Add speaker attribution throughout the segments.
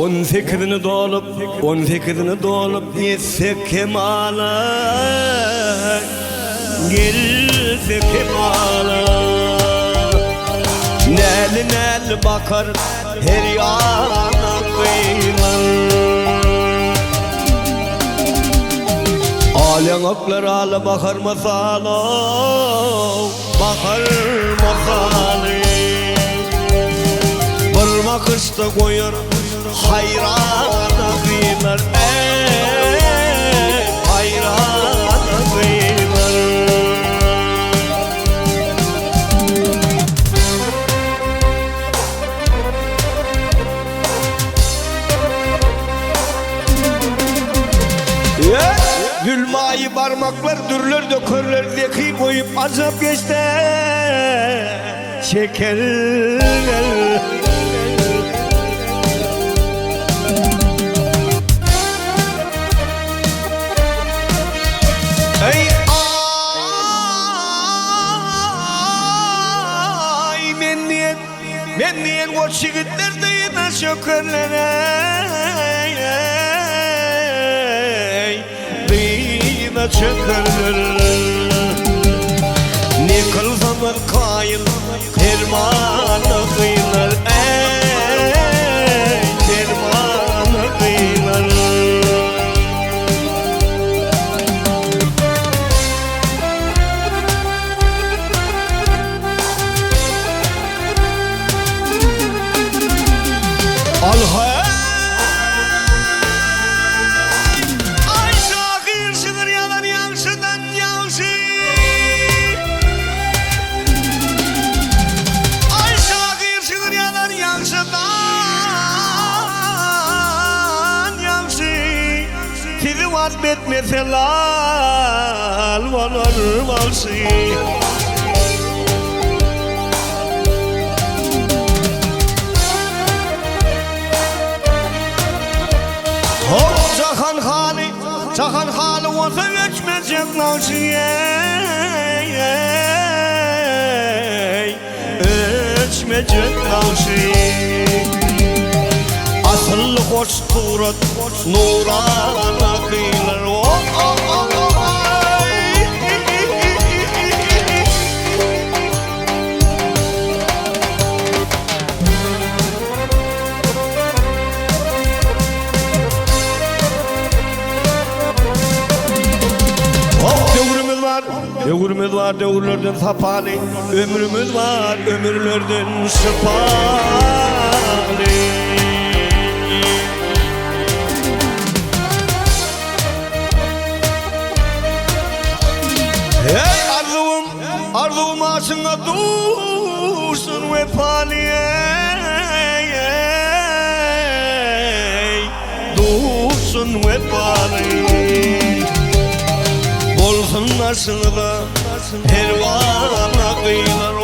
Speaker 1: on fikrini dolup yetsek kemala, gelse kemala. Nel bakar her yana kıyman. Alen aklar ala bakar masala, bakar masala. Bir bakışta koyar hayrana kıylar, hayrana kıylar. Gülmayı parmaklar dürler dökerler zeki koyup azap geçti çekerler. Ey ay men niyen o çigitler de yine şökerler. Çökerler ne kılsalar kayın dermanı kıylar, dermanı kıylar. Alha etmeseler olur malsı. Hop cahan hali olsa geçmeyecek malsı. Geçmeyecek malsı. Asıl hoş surat nurana kıylar. Devrimiz var, devrlerden sapali. Ömrümüz var, ömürlerden şıpali. Hey arzum aşına dursun vefali. Dursun vefali. Bolsun aşına hervana kıylar.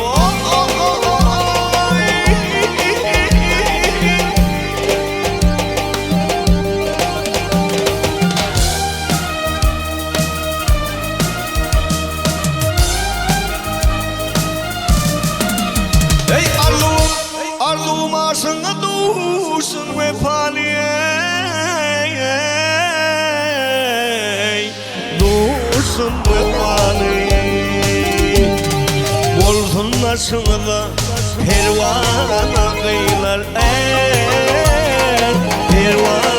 Speaker 1: Arzum aşına dursun vefali. Dursun vefali. Bolsun aşına hervana kıylar, hervana.